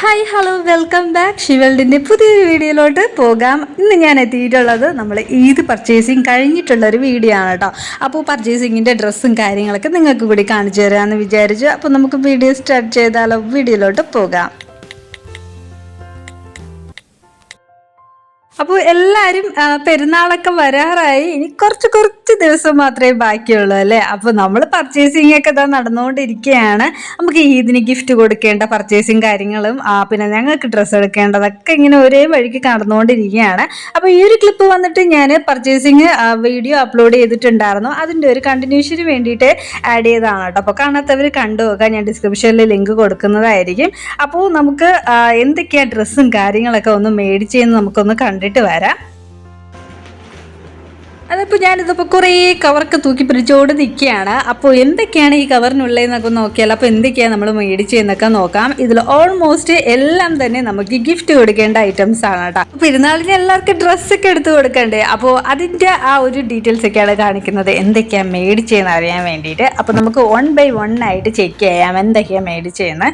Hi hello welcome back ഷിവൽഡിൻ്റെ പുതിയൊരു വീഡിയോയിലോട്ട് പോകാം. ഇന്ന് ഞാൻ എത്തിയിട്ടുള്ളത് നമ്മൾ ഈദ് പർച്ചേസിങ് കഴിഞ്ഞിട്ടുള്ളൊരു വീഡിയോ ആണ് കേട്ടോ. അപ്പോൾ പർച്ചേസിങ്ങിൻ്റെ ഡ്രസ്സും കാര്യങ്ങളൊക്കെ നിങ്ങൾക്ക് കൂടി കാണിച്ചു തരാമെന്ന് വിചാരിച്ചു. അപ്പോൾ നമുക്ക് വീഡിയോ സ്റ്റാർട്ട് ചെയ്താലോ? വീഡിയോയിലോട്ട് പോകാം. അപ്പോൾ എല്ലാവരും പെരുന്നാളൊക്കെ വരാറായി. ഇനി കുറച്ച് ദിവസം മാത്രമേ ബാക്കിയുള്ളൂ അല്ലേ. അപ്പോൾ നമ്മൾ പർച്ചേസിംഗ് ഒക്കെ ഇതാ നടന്നുകൊണ്ടിരിക്കുകയാണ്. നമുക്ക് ഈദിന് ഗിഫ്റ്റ് കൊടുക്കേണ്ട പർച്ചേസിങ് കാര്യങ്ങളും പിന്നെ ഞങ്ങൾക്ക് ഡ്രസ്സ് എടുക്കേണ്ടതൊക്കെ ഇങ്ങനെ ഒരേ വഴിക്ക് നടന്നുകൊണ്ടിരിക്കുകയാണ്. അപ്പോൾ ഈ ഒരു ക്ലിപ്പ് വന്നിട്ട് ഞാൻ പർച്ചേസിങ് വീഡിയോ അപ്ലോഡ് ചെയ്തിട്ടുണ്ടായിരുന്നു. അതിൻ്റെ ഒരു കണ്ടിന്യൂഷന് വേണ്ടിയിട്ട് ആഡ് ചെയ്തതാണ് കേട്ടോ. അപ്പോൾ കാണാത്തവർ കണ്ടു നോക്കാം. ഞാൻ ഡിസ്ക്രിപ്ഷനിൽ ലിങ്ക് കൊടുക്കുന്നതായിരിക്കും. അപ്പോൾ നമുക്ക് എന്തൊക്കെയാണ് ഡ്രസ്സും കാര്യങ്ങളൊക്കെ ഒന്ന് മേടിച്ചെന്ന് നമുക്കൊന്ന് കണ്ടിട്ട് വരാം. അതിപ്പോൾ ഞാനിതിപ്പോൾ കുറേ കവറൊക്കെ തൂക്കി പിടിച്ചോട് നിൽക്കുകയാണ്. അപ്പോൾ എന്തൊക്കെയാണ് ഈ കവറിനുള്ളതെന്നൊക്കെ നോക്കിയാൽ അപ്പോൾ എന്തൊക്കെയാണ് നമ്മൾ മേടിച്ചതെന്നൊക്കെ നോക്കാം. ഇതിൽ ഓൾമോസ്റ്റ് എല്ലാം തന്നെ നമുക്ക് ഗിഫ്റ്റ് കൊടുക്കേണ്ട ഐറ്റംസ് ആണ് കേട്ടോ. പെരുന്നാളിന് എല്ലാവർക്കും ഡ്രസ്സൊക്കെ എടുത്ത് കൊടുക്കണ്ടേ. അപ്പോൾ അതിൻ്റെ ആ ഒരു ഡീറ്റെയിൽസ് ഒക്കെയാണ് കാണിക്കുന്നത്, എന്തൊക്കെയാണ് മേടിച്ചതെന്ന് അറിയാൻ വേണ്ടിയിട്ട്. അപ്പോൾ നമുക്ക് 1 by 1 ആയിട്ട് ചെക്ക് ചെയ്യാം എന്തൊക്കെയാണ് മേടിച്ചതെന്ന്.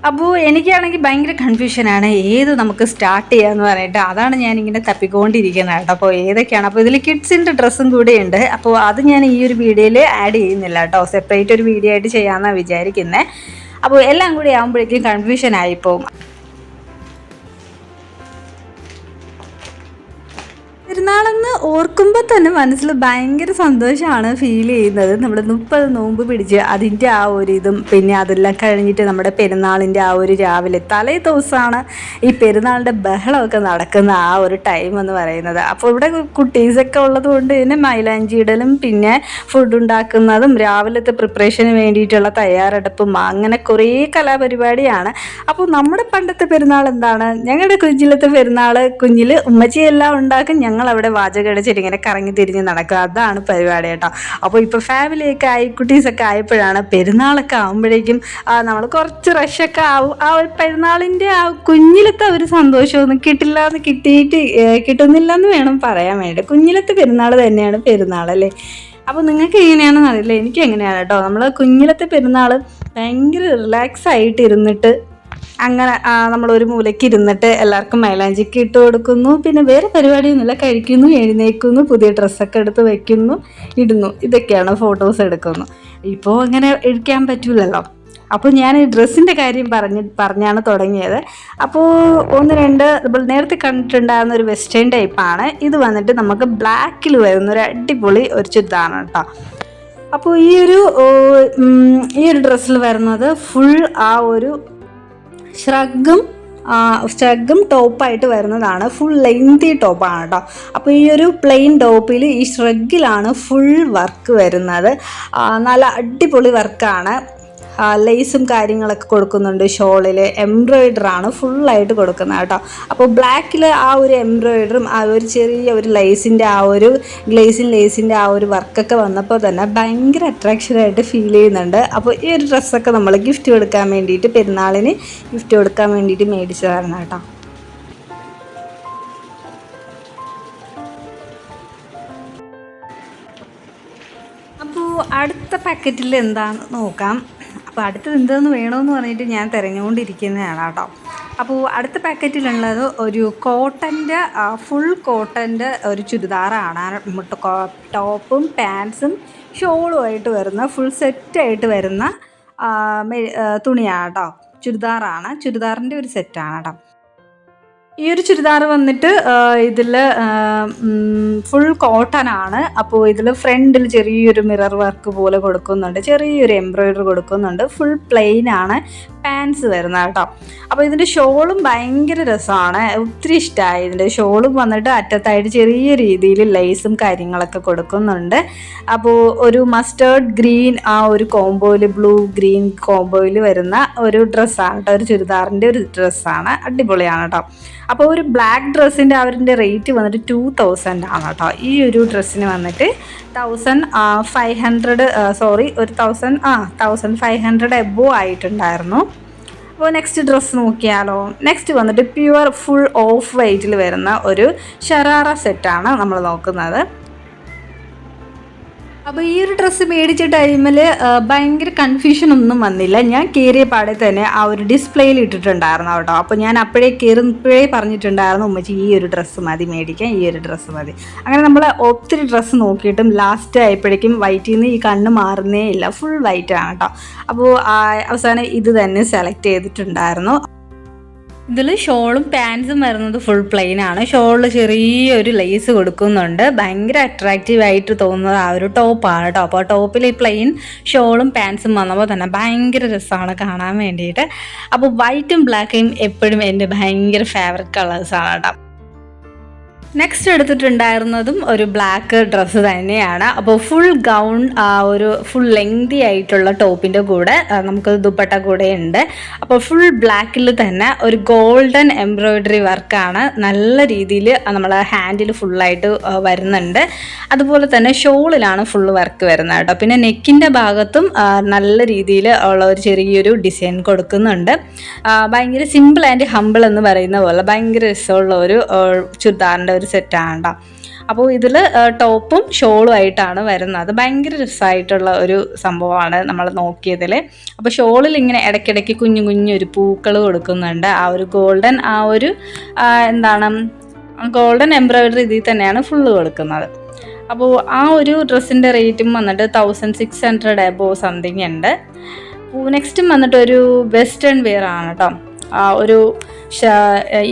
അപ്പോൾ എനിക്കാണെങ്കിൽ ഭയങ്കര കൺഫ്യൂഷനാണ് ഏത് നമുക്ക് സ്റ്റാർട്ട് ചെയ്യാമെന്ന് പറഞ്ഞിട്ട്. അതാണ് ഞാനിങ്ങനെ തപ്പിക്കൊണ്ടിരിക്കുന്നത് കേട്ടോ. അപ്പോൾ ഏതൊക്കെയാണ്, അപ്പോൾ ഇതിൽ കിഡ്സിൻ്റെ ഡ്രസ്സും കൂടെ ഉണ്ട്. അപ്പോൾ അത് ഞാൻ ഈ ഒരു വീഡിയോയിൽ ആഡ് ചെയ്യുന്നില്ല കേട്ടോ. സെപ്പറേറ്റ് ഒരു വീഡിയോ ആയിട്ട് ചെയ്യാമെന്നാണ് വിചാരിക്കുന്നത്. അപ്പോൾ എല്ലാം കൂടി ആകുമ്പോഴേക്കും കൺഫ്യൂഷൻ ആയിപ്പോവും. പെരുന്നാളെന്ന് ഓർക്കുമ്പോൾ തന്നെ മനസ്സിൽ ഭയങ്കര സന്തോഷമാണ് ഫീൽ ചെയ്യുന്നത്. നമ്മൾ 30 നോമ്പ് പിടിച്ച് അതിൻ്റെ ആ ഒരു ഇതും പിന്നെ അതെല്ലാം കഴിഞ്ഞിട്ട് നമ്മുടെ പെരുന്നാളിൻ്റെ ആ ഒരു രാവിലെ തലേ ദിവസമാണ് ഈ പെരുന്നാളിൻ്റെ ബഹളമൊക്കെ നടക്കുന്ന ആ ഒരു ടൈം എന്ന് പറയുന്നത്. അപ്പോൾ ഇവിടെ കുട്ടീസൊക്കെ ഉള്ളത് കൊണ്ട് തന്നെ മൈലാഞ്ചി ഇടലും പിന്നെ ഫുഡ് ഉണ്ടാക്കുന്നതും രാവിലത്തെ പ്രിപ്പറേഷന് വേണ്ടിയിട്ടുള്ള തയ്യാറെടുപ്പും അങ്ങനെ കുറേ കലാപരിപാടിയാണ്. അപ്പോൾ നമ്മുടെ പണ്ടത്തെ പെരുന്നാൾ എന്താണ്, ഞങ്ങളുടെ കുഞ്ഞിലത്തെ പെരുന്നാൾ കുഞ്ഞിൽ ഉമ്മച്ചിയെല്ലാം ഉണ്ടാക്കും, ഞങ്ങൾ അവിടെ വാചകം അടിച്ചിട്ട് ഇങ്ങനെ കറങ്ങി തിരിഞ്ഞ് നടക്കുക. അതാണ് പരിപാടി കേട്ടോ. അപ്പോൾ ഇപ്പോൾ ഫാമിലിയൊക്കെ ആയി കുട്ടീസൊക്കെ ആയപ്പോഴാണ് പെരുന്നാളൊക്കെ ആകുമ്പോഴേക്കും നമ്മൾ കുറച്ച് റഷൊക്കെ ആവും. ആ ഒരു പെരുന്നാളിൻ്റെ ആ കുഞ്ഞിലത്തെ ഒരു സന്തോഷമൊന്നും കിട്ടുന്നില്ല എന്ന് വേണം പറയാൻ വേണ്ടി. കുഞ്ഞിലത്തെ പെരുന്നാൾ തന്നെയാണ് പെരുന്നാൾ അല്ലേ. അപ്പോൾ നിങ്ങൾക്ക് എങ്ങനെയാണെന്ന് അറിയില്ല, എനിക്ക് എങ്ങനെയാണ് കേട്ടോ. നമ്മൾ കുഞ്ഞിലത്തെ പെരുന്നാൾ ഭയങ്കര റിലാക്സ് ആയിട്ട് ഇരുന്നിട്ട് അങ്ങനെ നമ്മളൊരു മൂലയ്ക്ക് ഇരുന്നിട്ട് എല്ലാവർക്കും മൈലാഞ്ചിക്ക് ഇട്ട് കൊടുക്കുന്നു. പിന്നെ വേറെ പരിപാടിയൊന്നുമില്ല, കഴിക്കുന്നു, എഴുന്നേൽക്കുന്നു, പുതിയ ഡ്രസ്സൊക്കെ എടുത്ത് വയ്ക്കുന്നു, ഇടുന്നു, ഇതൊക്കെയാണ്, ഫോട്ടോസ് എടുക്കുന്നു. ഇപ്പോൾ അങ്ങനെ എടുക്കാൻ പറ്റില്ലല്ലോ. അപ്പോൾ ഞാൻ ഈ ഡ്രസ്സിൻ്റെ കാര്യം പറഞ്ഞാണ് തുടങ്ങിയത്. അപ്പോൾ 1-2 നമ്മൾ നേരത്തെ കണ്ടിട്ടുണ്ടാകുന്ന ഒരു വെസ്റ്റേൺ ടൈപ്പാണ്. ഇത് വന്നിട്ട് നമുക്ക് ബ്ലാക്കിൽ വരുന്ന ഒരു അടിപൊളി ഒരു ചുരിദാറാണ് കേട്ടോ. അപ്പോൾ ഈ ഒരു ഡ്രസ്സിൽ വരുന്നത് ഫുൾ ആ ഒരു ഷ്രഗും ടോപ്പായിട്ട് വരുന്നതാണ്. ഫുൾ ലെങ്തി ടോപ്പാണ് കേട്ടോ. അപ്പോൾ ഈ ഒരു പ്ലെയിൻ ടോപ്പിൽ ഈ ഷ്രഗിലാണ് ഫുൾ വർക്ക് വരുന്നത്. നല്ല അടിപൊളി വർക്കാണ്. ലേസും കാര്യങ്ങളൊക്കെ കൊടുക്കുന്നുണ്ട്. ഷോളിൽ എംബ്രോയിഡറാണ് ഫുള്ളായിട്ട് കൊടുക്കുന്നത് കേട്ടോ. അപ്പോൾ ബ്ലാക്കിൽ ആ ഒരു എംബ്രോയിഡറും ആ ഒരു ചെറിയ ഒരു ലേസിൻ്റെ ആ ഒരു ലേസിൻ്റെ ആ ഒരു വർക്കൊക്കെ വന്നപ്പോൾ തന്നെ ഭയങ്കര അട്രാക്ഷനായിട്ട് ഫീൽ ചെയ്യുന്നുണ്ട്. അപ്പോൾ ഈ ഒരു ഡ്രസ്സൊക്കെ നമ്മൾ ഗിഫ്റ്റ് കൊടുക്കാൻ വേണ്ടിയിട്ട്, പെരുന്നാളിന് ഗിഫ്റ്റ് കൊടുക്കാൻ വേണ്ടിയിട്ട് മേടിച്ചതാണ് കേട്ടോ. അപ്പോൾ അടുത്ത പാക്കറ്റിൽ എന്താണെന്ന് നോക്കാം. അപ്പോൾ അടുത്തത് എന്തെന്ന് വേണമെന്ന് പറഞ്ഞിട്ട് ഞാൻ തിരഞ്ഞുകൊണ്ടിരിക്കുന്നതാണ് കേട്ടോ. അപ്പോൾ അടുത്ത പാക്കറ്റിലുള്ളത് ഒരു കോട്ടൻ്റെ ഫുൾ കോട്ടൻ്റെ ഒരു ചുരിദാറാണ്. ടോപ്പും പാൻസും ഷോളുമായിട്ട് വരുന്ന ഫുൾ സെറ്റായിട്ട് വരുന്ന തുണിയാണ് കേട്ടോ. ചുരിദാറിൻ്റെ ഒരു സെറ്റാണ് കേട്ടോ. ഈ ഒരു ചുരിദാർ വന്നിട്ട് ഇതിൽ ഫുൾ കോട്ടൺ ആണ്. അപ്പോൾ ഇതിൽ ഫ്രണ്ടിൽ ചെറിയൊരു മിറർ വർക്ക് പോലെ കൊടുക്കുന്നുണ്ട്, ചെറിയൊരു എംബ്രോയിഡറി കൊടുക്കുന്നുണ്ട്. ഫുൾ പ്ലെയിൻ ആണ് പാൻസ് വരുന്നത് കേട്ടോ. അപ്പോൾ ഇതിൻ്റെ ഷോളും ഭയങ്കര രസമാണ്, ഒത്തിരി ഇഷ്ടമായി. ഇതിൻ്റെ ഷോളും വന്നിട്ട് അറ്റത്തായിട്ട് ചെറിയ രീതിയിൽ ലേസും കാര്യങ്ങളൊക്കെ കൊടുക്കുന്നുണ്ട്. അപ്പോൾ ഒരു മസ്റ്റേർഡ് ഗ്രീൻ ആ ഒരു കോംബോയിൽ, ബ്ലൂ ഗ്രീൻ കോംബോയിൽ വരുന്ന ഒരു ഡ്രസ്സാണ് കേട്ടോ. ഒരു ചുരിദാറിൻ്റെ ഒരു ഡ്രസ്സാണ്, അടിപൊളിയാണ് കേട്ടോ. അപ്പോൾ ഒരു ബ്ലാക്ക് ഡ്രസ്സിൻ്റെ അവരുടെ റേറ്റ് വന്നിട്ട് 2000 ആണ് കേട്ടോ. ഈ ഒരു ഡ്രസ്സിന് വന്നിട്ട് 1500 എബോ ആയിട്ടുണ്ടായിരുന്നു. അപ്പോൾ നെക്സ്റ്റ് ഡ്രസ്സ് നോക്കിയാലോ. നെക്സ്റ്റ് വന്നിട്ട് പ്യുവർ ഫുൾ ഓഫ് വൈറ്റിൽ വരുന്ന ഒരു ഷറാറ സെറ്റാണ് നമ്മൾ നോക്കുന്നത്. അപ്പോൾ ഈ ഒരു ഡ്രസ്സ് മേടിച്ച ടൈമിൽ ഭയങ്കര കൺഫ്യൂഷൻ ഒന്നും വന്നില്ല. ഞാൻ കയറിയ പാടെ തന്നെ ആ ഒരു ഡിസ്പ്ലേയിൽ ഇട്ടിട്ടുണ്ടായിരുന്നു കേട്ടോ. അപ്പോൾ ഞാൻ അപ്പോഴേ കയറുമ്പോഴേ പറഞ്ഞിട്ടുണ്ടായിരുന്നു ഉമ്മച്ചി ഈ ഒരു ഡ്രസ്സ് മതി മേടിക്കാൻ, ഈ ഒരു ഡ്രസ്സ് മതി. അങ്ങനെ നമ്മൾ ഒത്തിരി ഡ്രസ്സ് നോക്കിയിട്ടും ലാസ്റ്റ് ആയപ്പോഴേക്കും വൈറ്റിൽ നിന്ന് ഈ കണ്ണ് മാറുന്നേ ഇല്ല, ഫുൾ വൈറ്റ് ആണ് കേട്ടോ. അപ്പോൾ അവസാനം ഇത് തന്നെ സെലക്ട് ചെയ്തിട്ടുണ്ടായിരുന്നു. ഇതിൽ ഷോളും പാൻസും വരുന്നത് ഫുൾ പ്ലെയിൻ ആണ്. ഷോളിൽ ചെറിയൊരു ലേസ് കൊടുക്കുന്നുണ്ട്. ഭയങ്കര അട്രാക്റ്റീവ് ആയിട്ട് തോന്നുന്നത് ആ ഒരു ടോപ്പാണ് കേട്ടോ. അപ്പോൾ ടോപ്പിൽ ഈ പ്ലെയിൻ ഷോളും പാൻസും വന്നപ്പോൾ തന്നെ ഭയങ്കര രസമാണ് കാണാൻ വേണ്ടിയിട്ട്. അപ്പോൾ വൈറ്റും ബ്ലാക്കും എപ്പോഴും എൻ്റെ ഭയങ്കര ഫേവററ്റ് കളേഴ്സാണ് കേട്ടോ. നെക്സ്റ്റ് എടുത്തിട്ടുണ്ടായിരുന്നതും ഒരു ബ്ലാക്ക് ഡ്രസ്സ് തന്നെയാണ്. അപ്പോൾ ഫുൾ ഗൗൺ, ഒരു ഫുൾ ലെങ്തി ആയിട്ടുള്ള ടോപ്പിൻ്റെ കൂടെ നമുക്ക് ദുപ്പട്ട കൂടെ ഉണ്ട്. അപ്പോൾ ഫുൾ ബ്ലാക്കിൽ തന്നെ ഒരു ഗോൾഡൻ എംബ്രോയ്ഡറി വർക്കാണ് നല്ല രീതിയിൽ നമ്മൾ ഹാൻഡിൽ ഫുള്ളായിട്ട് വരുന്നുണ്ട്. അതുപോലെ തന്നെ ഷോളിലാണ് ഫുൾ വർക്ക് വരുന്നത് കേട്ടോ. പിന്നെ നെക്കിൻ്റെ ഭാഗത്തും നല്ല രീതിയിൽ ഉള്ള ഒരു ചെറിയൊരു ഡിസൈൻ കൊടുക്കുന്നുണ്ട്. ഭയങ്കര സിമ്പിൾ ആൻഡ് ഹമ്പിൾ എന്ന് പറയുന്ന പോലെ ഭയങ്കര രസമുള്ള ഒരു ചുരിദാറിൻ്റെ ഒരു സെറ്റാണ് കേട്ടോ. അപ്പോൾ ഇതിൽ ടോപ്പും ഷോളും ആയിട്ടാണ് വരുന്നത്. ഭയങ്കര രസമായിട്ടുള്ള ഒരു സംഭവമാണ് നമ്മൾ നോക്കിയതിൽ. അപ്പോൾ ഷോളിൽ ഇങ്ങനെ ഇടയ്ക്കിടയ്ക്ക് കുഞ്ഞു കുഞ്ഞൊരു പൂക്കൾ കൊടുക്കുന്നുണ്ട്. ആ ഒരു ഗോൾഡൻ ഗോൾഡൻ എംബ്രോയ്ഡറി ഇതിൽ തന്നെയാണ് ഫുള്ള് കൊടുക്കുന്നത്. അപ്പോൾ ആ ഒരു ഡ്രസ്സിൻ്റെ റേറ്റും വന്നിട്ട് 1600 എബോ സംതിങ് ഉണ്ട്. നെക്സ്റ്റും വന്നിട്ട് ഒരു വെസ്റ്റേൺ വെയർ ആണ് കേട്ടോ. ഒരു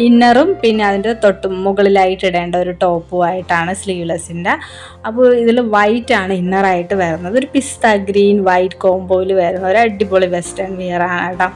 ഇന്നറും പിന്നെ അതിൻ്റെ തൊട്ട് മുകളിലായിട്ട് ഇടേണ്ട ഒരു ടോപ്പുമായിട്ടാണ് സ്ലീവ്ലെസ്സിൻ്റെ. അപ്പോൾ ഇതിൽ വൈറ്റ് ആണ് ഇന്നറായിട്ട് വരുന്നത്. ഒരു പിസ്ത ഗ്രീൻ വൈറ്റ് കോംബോയിൽ വരുന്ന ഒരു അടിപൊളി വെസ്റ്റേൺ വെയർ ആണ് കേട്ടോ.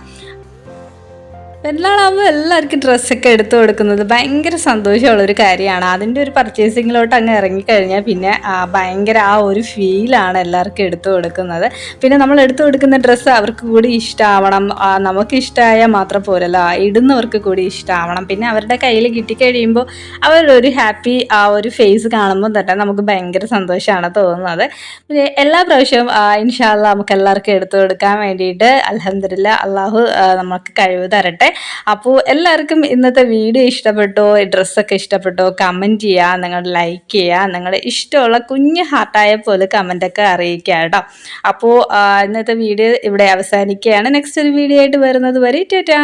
പെരുന്നാളാകുമ്പോൾ എല്ലാവർക്കും ഡ്രസ്സൊക്കെ എടുത്തു കൊടുക്കുന്നത് ഭയങ്കര സന്തോഷമുള്ളൊരു കാര്യമാണ്. അതിൻ്റെ ഒരു പർച്ചേസിങ്ങിലോട്ട് അങ്ങ് ഇറങ്ങിക്കഴിഞ്ഞാൽ പിന്നെ ഭയങ്കര ആ ഒരു ഫീലാണ് എല്ലാവർക്കും എടുത്തു കൊടുക്കുന്നത്. പിന്നെ നമ്മൾ എടുത്തു കൊടുക്കുന്ന ഡ്രസ്സ് അവർക്ക് കൂടി ഇഷ്ടമാവണം. നമുക്ക് ഇഷ്ടമായാൽ മാത്രം പോരല്ലോ, ഇടുന്നവർക്ക് കൂടി ഇഷ്ടമാവണം. പിന്നെ അവരുടെ കയ്യിൽ കിട്ടിക്കഴിയുമ്പോൾ അവരുടെ ഒരു ഹാപ്പി ആ ഒരു ഫേസ് കാണുമ്പോൾ തന്നെ നമുക്ക് ഭയങ്കര സന്തോഷമാണ് തോന്നുന്നത്. പിന്നെ എല്ലാ പ്രാവശ്യവും ഇൻഷാ അല്ലാഹ് നമുക്ക് എല്ലാവർക്കും എടുത്തു കൊടുക്കാൻ വേണ്ടിയിട്ട് അൽഹംദുലില്ലാഹ് അള്ളാഹു നമുക്ക് കഴിവ് തരട്ടെ. അപ്പോൾ എല്ലാവർക്കും ഇന്നത്തെ വീഡിയോ ഇഷ്ടപ്പെട്ടോ, ഡ്രസ്സൊക്കെ ഇഷ്ടപ്പെട്ടോ, കമൻറ്റ് ചെയ്യുക, നിങ്ങൾ ലൈക്ക് ചെയ്യുക, നിങ്ങളുടെ ഇഷ്ടമുള്ള കുഞ്ഞ് ഹാർട്ടായ പോലെ കമൻറ്റൊക്കെ അറിയിക്കുക കേട്ടോ. അപ്പോൾ ഇന്നത്തെ വീഡിയോ ഇവിടെ അവസാനിക്കുകയാണ്. നെക്സ്റ്റ് ഒരു വീഡിയോ ആയിട്ട് വരുന്നത് വരെ ടാറ്റാ.